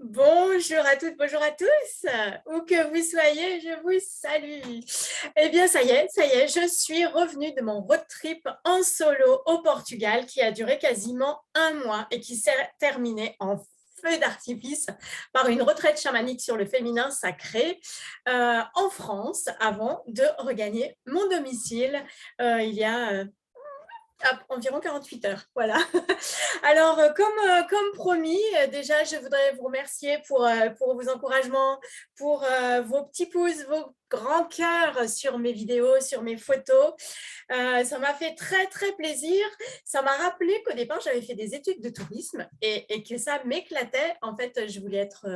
Bonjour à toutes, bonjour à tous, où que vous soyez, je vous salue. Eh bien, ça y est, je suis revenue de mon road trip en solo au Portugal qui a duré quasiment un mois et qui s'est terminé en feu d'artifice par une retraite chamanique sur le féminin sacré en France avant de regagner mon domicile il y a environ 48 heures. Voilà. Alors, comme promis, déjà, je voudrais vous remercier pour vos encouragements, pour vos petits pouces, vos grands cœurs sur mes vidéos, sur mes photos. Ça m'a fait très, très plaisir. Ça m'a rappelé qu'au départ, j'avais fait des études de tourisme et que ça m'éclatait. En fait, je voulais être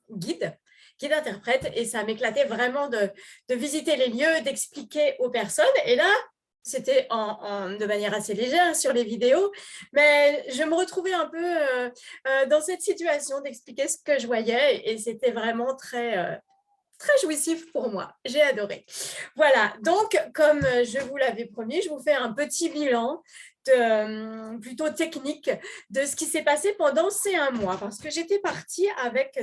guide interprète, et ça m'éclatait vraiment de visiter les lieux, d'expliquer aux personnes. Et là, c'était de manière assez légère sur les vidéos, mais je me retrouvais un peu dans cette situation d'expliquer ce que je voyais et c'était vraiment très jouissif pour moi. J'ai adoré. Voilà, donc comme je vous l'avais promis, je vous fais un petit bilan plutôt technique de ce qui s'est passé pendant ces un mois parce que j'étais partie avec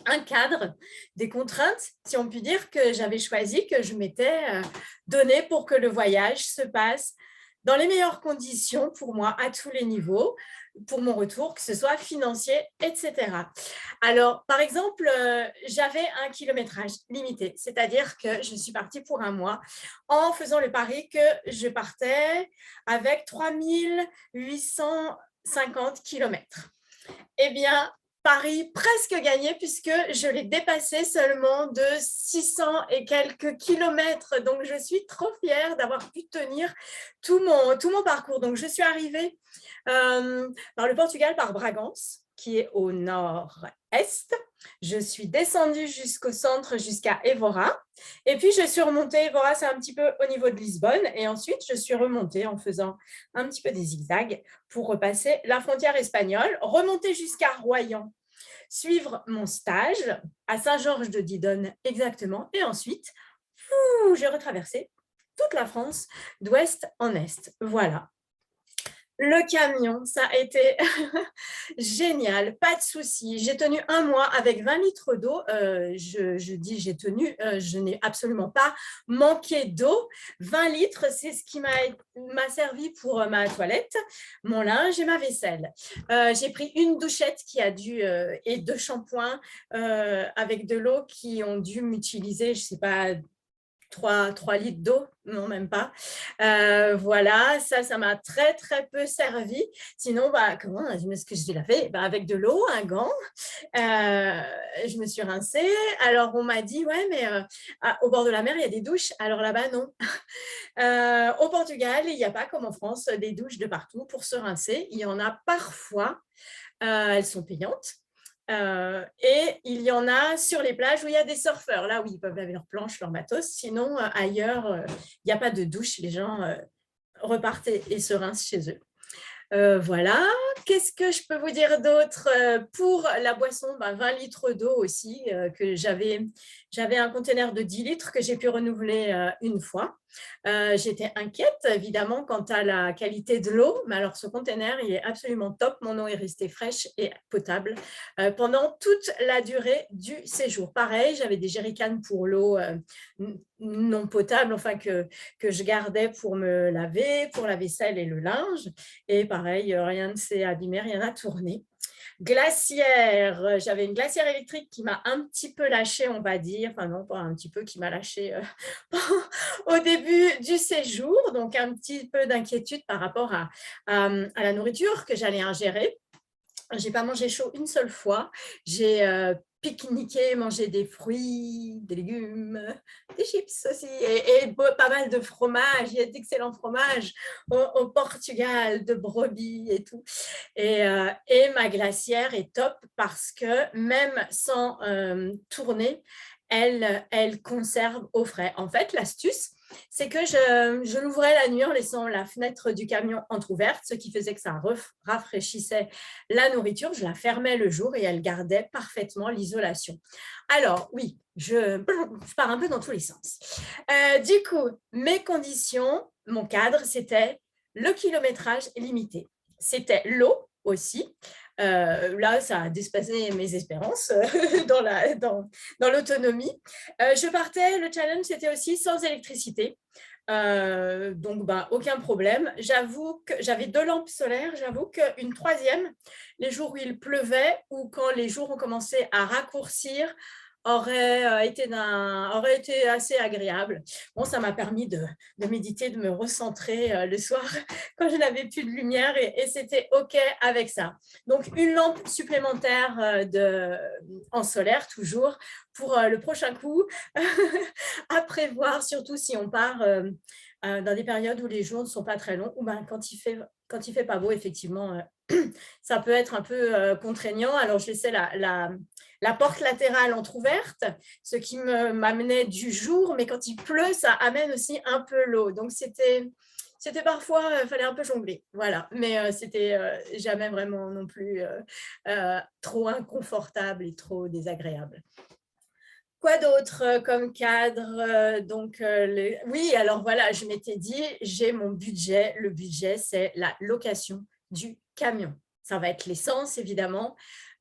un cadre, des contraintes, si on peut dire, que j'avais choisi, que je m'étais donné pour que le voyage se passe dans les meilleures conditions pour moi à tous les niveaux, pour mon retour, que ce soit financier, etc. Alors, par exemple, j'avais un kilométrage limité, c'est-à-dire que je suis partie pour un mois en faisant le pari que je partais avec 3850 kilomètres. Eh bien, Paris presque gagné puisque je l'ai dépassé seulement de 600 et quelques kilomètres. Donc, je suis trop fière d'avoir pu tenir tout mon parcours. Donc, je suis arrivée par le Portugal, par Bragance, qui est au nord-est. Je suis descendue jusqu'au centre, jusqu'à Évora. Et puis, je suis remontée. Évora, c'est un petit peu au niveau de Lisbonne. Et ensuite, je suis remontée en faisant un petit peu des zigzags pour repasser la frontière espagnole, remonter jusqu'à Royan, suivre mon stage à Saint-Georges de Didonne exactement. Et ensuite, j'ai retraversé toute la France d'ouest en est. Voilà. Le camion, ça a été génial, pas de souci. J'ai tenu un mois avec 20 litres d'eau. Je dis j'ai tenu, je n'ai absolument pas manqué d'eau. 20 litres, c'est ce qui m'a servi pour ma toilette, mon linge et ma vaisselle. J'ai pris une douchette qui a dû, et deux shampoings avec de l'eau qui ont dû m'utiliser, je ne sais pas, 3 litres d'eau, non, même pas. Voilà, ça m'a très, très peu servi. Sinon, ce que je l'ai fait avec de l'eau, un gant. Je me suis rincée. Alors, on m'a dit, ouais, mais au bord de la mer, il y a des douches. Alors là-bas, non. Au Portugal, il n'y a pas, comme en France, des douches de partout pour se rincer. Il y en a parfois. Elles sont payantes. Et il y en a sur les plages où il y a des surfeurs, là où ils peuvent laver leurs planches, leurs matos. Sinon, ailleurs, il n'y a pas de douche. Les gens repartent et se rincent chez eux. Voilà. Qu'est-ce que je peux vous dire d'autre pour la boisson? 20 litres d'eau aussi, que j'avais un conteneur de 10 litres que j'ai pu renouveler une fois. J'étais inquiète, évidemment, quant à la qualité de l'eau, mais alors ce conteneur, il est absolument top. Mon eau est restée fraîche et potable pendant toute la durée du séjour. Pareil, j'avais des jerrycans pour l'eau non potable, enfin que je gardais pour me laver, pour la vaisselle et le linge. Et pareil, rien ne s'est abîmé, rien n'a tourné. Glacière, j'avais une glacière électrique qui m'a un petit peu lâché, on va dire, enfin non, pas un petit peu, qui m'a lâché au début du séjour, donc un petit peu d'inquiétude par rapport à la nourriture que j'allais ingérer. Je n'ai pas mangé chaud une seule fois. J'ai pique-niqué, mangé des fruits, des légumes, des chips aussi, et pas mal de fromage. Il y a d'excellents fromages au Portugal, de brebis et tout. Et ma glacière est top parce que même sans tourner, elle conserve au frais. En fait, l'astuce, c'est que je l'ouvrais la nuit en laissant la fenêtre du camion entrouverte, ce qui faisait que ça rafraîchissait la nourriture. Je la fermais le jour et elle gardait parfaitement l'isolation. Alors, oui, je pars un peu dans tous les sens. Du coup, mes conditions, mon cadre, c'était le kilométrage limité. C'était l'eau, aussi. Là, ça a dépassé mes espérances dans l'autonomie. Je partais, le challenge, c'était aussi sans électricité. Donc, aucun problème. J'avoue que j'avais 2 lampes solaires. J'avoue qu'une troisième, les jours où il pleuvait ou quand les jours ont commencé à raccourcir, aurait été assez agréable. Bon, ça m'a permis de méditer, de me recentrer le soir quand je n'avais plus de lumière et c'était OK avec ça. Donc, une lampe supplémentaire en solaire, toujours, pour le prochain coup, à prévoir, surtout si on part dans des périodes où les jours ne sont pas très longs, ou quand il fait pas beau, effectivement, ça peut être un peu contraignant. Alors, je laissais la porte latérale entrouverte, ce qui m'amenait du jour, mais quand il pleut, ça amène aussi un peu l'eau. Donc, c'était parfois, il fallait un peu jongler, voilà. Mais c'était jamais vraiment non plus trop inconfortable et trop désagréable. Quoi d'autre comme cadre? Oui, alors voilà, je m'étais dit, j'ai mon budget. Le budget, c'est la location du camion. Ça va être l'essence, évidemment.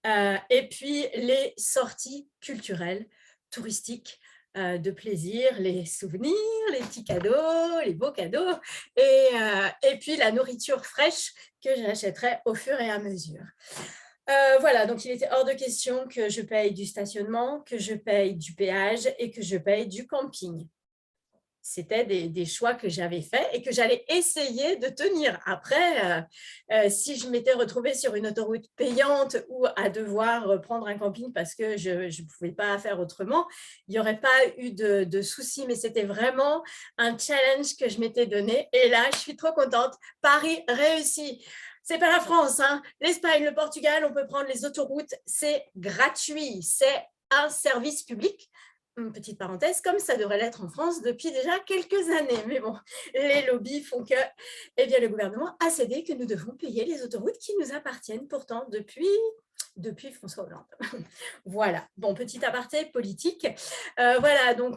Et puis, les sorties culturelles, touristiques, de plaisir, les souvenirs, les petits cadeaux, les beaux cadeaux, et puis la nourriture fraîche que j'achèterai au fur et à mesure. Voilà, donc il était hors de question que je paye du stationnement, que je paye du péage et que je paye du camping. C'était des choix que j'avais faits et que j'allais essayer de tenir. Après, si je m'étais retrouvée sur une autoroute payante ou à devoir prendre un camping parce que je ne pouvais pas faire autrement, il n'y aurait pas eu de soucis. Mais c'était vraiment un challenge que je m'étais donné. Et là, je suis trop contente. Paris réussi. C'est pas la France, hein. L'Espagne, le Portugal, on peut prendre les autoroutes. C'est gratuit. C'est un service public. Une petite parenthèse, comme ça devrait l'être en France depuis déjà quelques années. Mais bon, les lobbies font que le gouvernement a cédé que nous devons payer les autoroutes qui nous appartiennent pourtant depuis François Hollande. Voilà, bon, petit aparté politique. Voilà, donc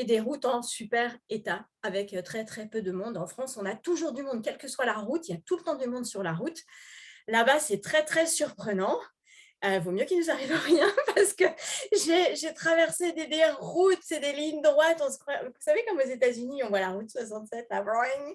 des routes en super état avec très très peu de monde. En France, on a toujours du monde, quelle que soit la route, il y a tout le temps du monde sur la route. Là-bas, c'est très très surprenant. Vaut mieux qu'il nous arrive rien parce que j'ai traversé des routes, c'est des lignes droites. Vous savez, comme aux États-Unis, on voit la route 67, la Boing,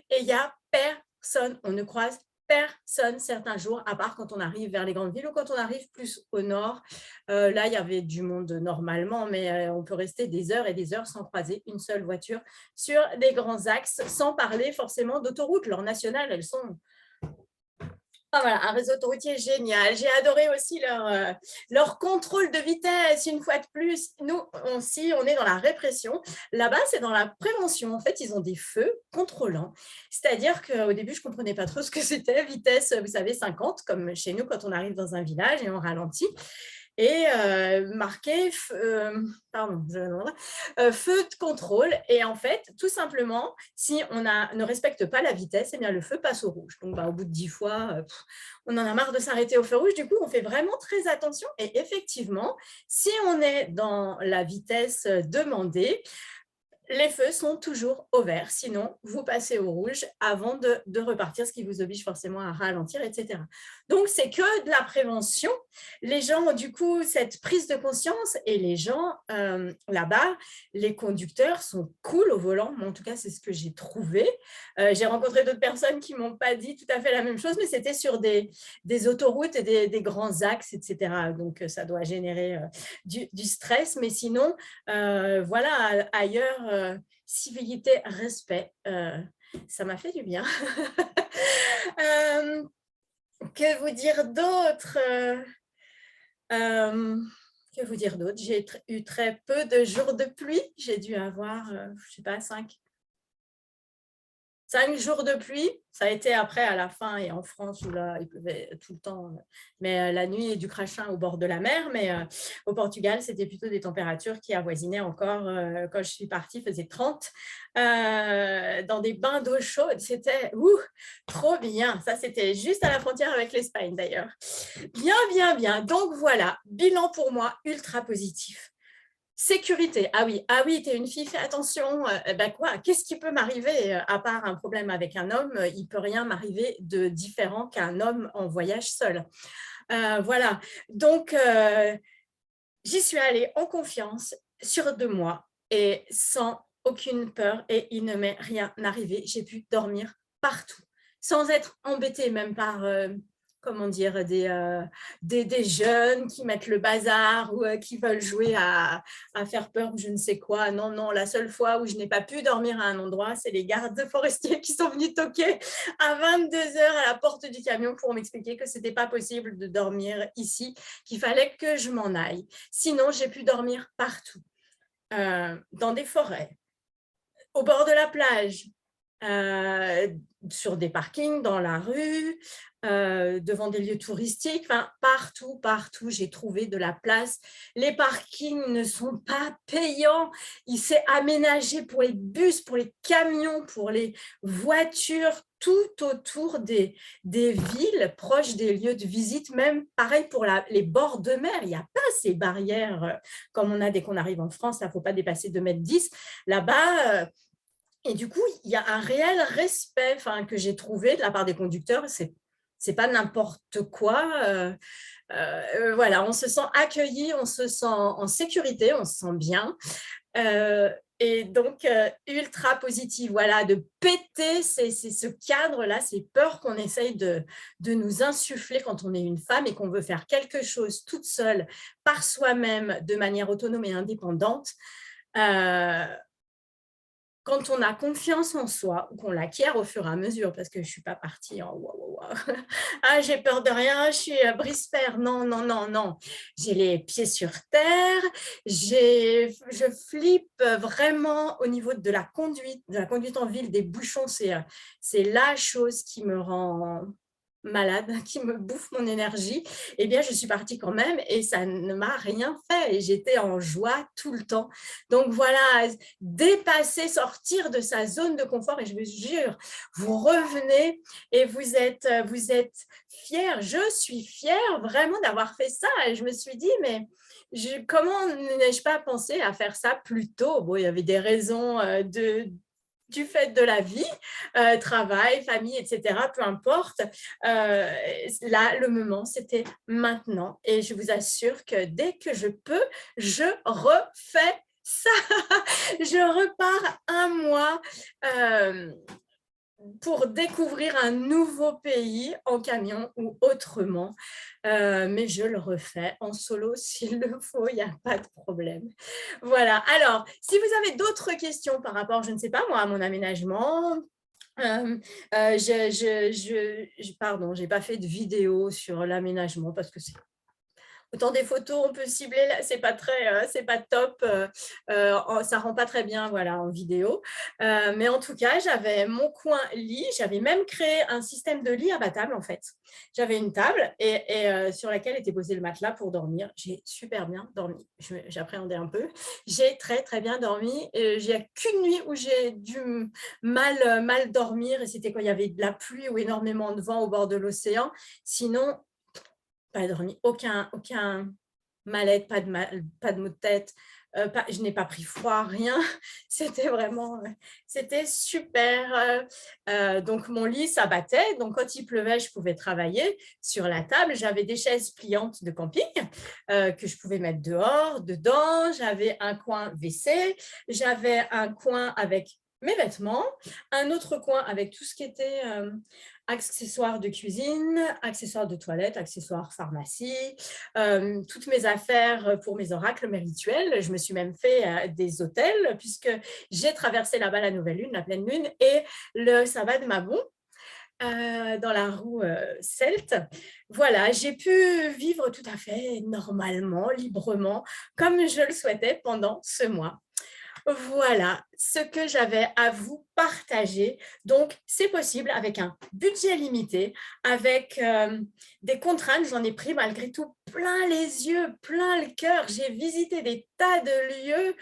et il n'y a personne. On ne croise personne certains jours, à part quand on arrive vers les grandes villes ou quand on arrive plus au nord. Là, il y avait du monde normalement, mais on peut rester des heures et des heures sans croiser une seule voiture sur des grands axes, sans parler forcément d'autoroutes. Leurs nationales, elles sont... voilà, un réseau autoroutier génial. J'ai adoré aussi leur contrôle de vitesse, une fois de plus. Nous, aussi, on est dans la répression. Là-bas, c'est dans la prévention. En fait, ils ont des feux contrôlants. C'est-à-dire qu'au début, je ne comprenais pas trop ce que c'était. Vitesse, vous savez, 50, comme chez nous quand on arrive dans un village et on ralentit. Et marqué feu de contrôle. Et en fait, tout simplement, si on ne respecte pas la vitesse, eh bien, le feu passe au rouge. Donc, au bout de 10 fois, on en a marre de s'arrêter au feu rouge. Du coup, on fait vraiment très attention. Et effectivement, si on est dans la vitesse demandée, les feux sont toujours au vert. Sinon, vous passez au rouge avant de repartir, ce qui vous oblige forcément à ralentir, etc. Donc, c'est que de la prévention. Les gens ont du coup cette prise de conscience et les gens là-bas, les conducteurs sont cool au volant. En tout cas, c'est ce que j'ai trouvé. J'ai rencontré d'autres personnes qui ne m'ont pas dit tout à fait la même chose, mais c'était sur des autoroutes et des grands axes, etc. Donc, ça doit générer du stress. Mais sinon, voilà, ailleurs, civilité, respect, ça m'a fait du bien. Que vous dire d'autre? Que vous dire d'autre? J'ai eu très peu de jours de pluie. J'ai dû avoir, je ne sais pas, 5 jours de pluie. Ça a été après à la fin et en France où là, il pleuvait tout le temps. Mais la nuit, du crachin au bord de la mer. Mais au Portugal, c'était plutôt des températures qui avoisinaient encore, quand je suis partie, faisait 30 dans des bains d'eau chaude. C'était trop bien. Ça, c'était juste à la frontière avec l'Espagne d'ailleurs. Bien, bien, bien. Donc voilà, bilan pour moi ultra positif. Sécurité. Ah oui, t'es une fille, fais attention. Ben quoi, qu'est-ce qui peut m'arriver à part un problème avec un homme? Il peut rien m'arriver de différent qu'un homme en voyage seul. Voilà. Donc, j'y suis allée en confiance, sûre de moi et sans aucune peur et il ne m'est rien arrivé. J'ai pu dormir partout sans être embêtée même par, comment dire, des jeunes qui mettent le bazar ou qui veulent jouer à faire peur ou je ne sais quoi. Non, non, la seule fois où je n'ai pas pu dormir à un endroit, c'est les gardes forestiers qui sont venus toquer à 22 heures à la porte du camion pour m'expliquer que ce n'était pas possible de dormir ici, qu'il fallait que je m'en aille. Sinon, j'ai pu dormir partout, dans des forêts, au bord de la plage, sur des parkings, dans la rue, devant des lieux touristiques, enfin, partout, partout, j'ai trouvé de la place. Les parkings ne sont pas payants. Il s'est aménagé pour les bus, pour les camions, pour les voitures, tout autour des villes, proches des lieux de visite, même pareil pour les bords de mer. Il n'y a pas ces barrières comme on a dès qu'on arrive en France. Il ne faut pas dépasser 2,10 m. Là-bas, et du coup, il y a un réel respect que j'ai trouvé de la part des conducteurs. C'est pas n'importe quoi. Voilà, on se sent accueilli, on se sent en sécurité, on se sent bien. Et donc, ultra positif, voilà, de péter ce cadre-là, ces peurs qu'on essaye de nous insuffler quand on est une femme et qu'on veut faire quelque chose toute seule, par soi-même, de manière autonome et indépendante. Quand on a confiance en soi, ou qu'on l'acquiert au fur et à mesure, parce que je ne suis pas partie en ah, j'ai peur de rien, je suis brise-fer. Non, non, non, non. J'ai les pieds sur terre, je flippe vraiment au niveau de la conduite en ville, des bouchons, c'est la chose qui me rend malade, qui me bouffe mon énergie, eh bien, je suis partie quand même et ça ne m'a rien fait et j'étais en joie tout le temps. Donc voilà, dépasser, sortir de sa zone de confort et je vous jure, vous revenez et vous êtes fiers. Je suis fière vraiment d'avoir fait ça et je me suis dit, mais comment n'ai-je pas pensé à faire ça plus tôt? Bon, il y avait des raisons du fait de la vie, travail, famille, etc., peu importe. Là, le moment, c'était maintenant. Et je vous assure que dès que je peux, je refais ça. Je repars un mois pour découvrir un nouveau pays en camion ou autrement. Mais je le refais en solo s'il le faut, il n'y a pas de problème. Voilà. Alors, si vous avez d'autres questions par rapport, je ne sais pas moi, à mon aménagement, pardon, je n'ai pas fait de vidéo sur l'aménagement parce que c'est autant des photos, on peut cibler, là, c'est pas top, ça rend pas très bien, voilà, en vidéo. Mais en tout cas, j'avais mon coin lit, j'avais même créé un système de lit abattable en fait. J'avais une table et sur laquelle était posé le matelas pour dormir. J'ai super bien dormi. J'appréhendais un peu. J'ai très très bien dormi. J'ai qu'une nuit où j'ai dû mal dormir et c'était quand il y avait de la pluie ou énormément de vent au bord de l'océan. Sinon, pas dormi, aucun mal-être, pas de maux de tête, je n'ai pas pris froid, rien. C'était vraiment, c'était super. Donc, mon lit s'abattait. Donc, quand il pleuvait, je pouvais travailler sur la table. J'avais des chaises pliantes de camping que je pouvais mettre dehors, dedans. J'avais un coin WC. J'avais un coin avec mes vêtements, un autre coin avec tout ce qui était accessoires de cuisine, accessoires de toilette, accessoires pharmacie, toutes mes affaires pour mes oracles, mes rituels. Je me suis même fait des hôtels puisque j'ai traversé là-bas la nouvelle lune, la pleine lune et le sabbat de Mabon. Dans la roue celte. Voilà, j'ai pu vivre tout à fait normalement, librement, comme je le souhaitais pendant ce mois. Voilà ce que j'avais à vous partager. Donc, c'est possible avec un budget limité, avec des contraintes. J'en ai pris malgré tout plein les yeux, plein le cœur. J'ai visité des tas de lieux,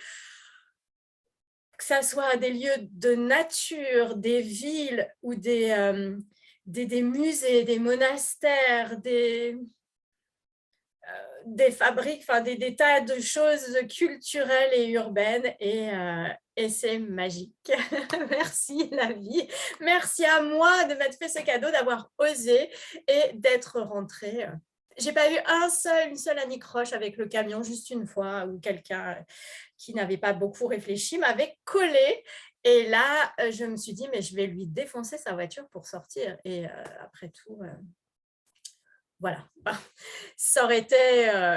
que ce soit des lieux de nature, des villes ou des musées, des monastères, des fabriques, enfin des tas de choses culturelles et urbaines et c'est magique. Merci la vie. Merci à moi de m'être fait ce cadeau, d'avoir osé et d'être rentrée. J'ai pas eu une seule anicroche avec le camion, juste une fois où quelqu'un qui n'avait pas beaucoup réfléchi m'avait collé. Et là, je me suis dit, mais je vais lui défoncer sa voiture pour sortir. Et après tout, voilà. Ça aurait été,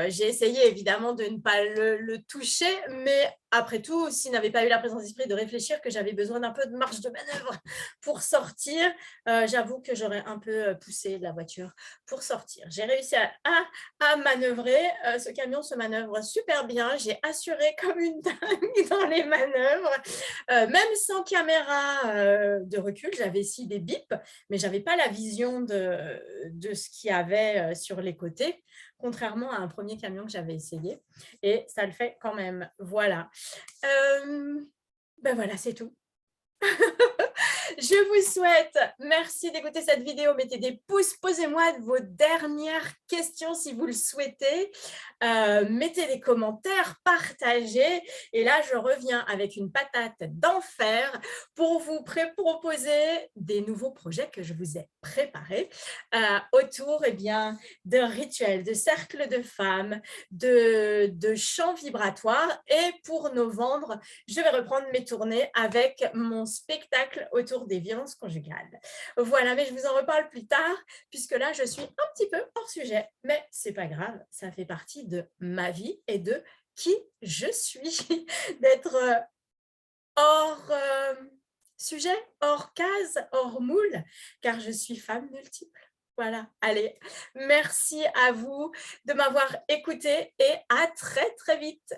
j'ai essayé évidemment de ne pas le toucher, mais après tout, s'il n'avait pas eu la présence d'esprit de réfléchir que j'avais besoin d'un peu de marge de manœuvre pour sortir, j'avoue que j'aurais un peu poussé la voiture pour sortir. J'ai réussi à manœuvrer. Ce camion se manœuvre super bien. J'ai assuré comme une dingue dans les manœuvres. Même sans caméra de recul, j'avais ici des bips, mais je n'avais pas la vision de ce qu'il y avait sur les côtés, contrairement à un premier camion que j'avais essayé. Et ça le fait quand même. Voilà. Ben voilà, c'est tout. Je vous souhaite, merci d'écouter cette vidéo. Mettez des pouces, posez-moi vos dernières questions si vous le souhaitez. Mettez des commentaires, partagez. Et là, je reviens avec une patate d'enfer pour vous proposer des nouveaux projets que je vous ai préparés autour de rituels, de cercles de femmes, de chants vibratoires. Et pour novembre, je vais reprendre mes tournées avec mon spectacle autour des violences conjugales. Voilà, mais je vous en reparle plus tard, puisque là, je suis un petit peu hors sujet. Mais c'est pas grave, ça fait partie de ma vie et de qui je suis, d'être hors sujet, hors case, hors moule, car je suis femme multiple. Voilà, allez, merci à vous de m'avoir écouté et à très, très vite.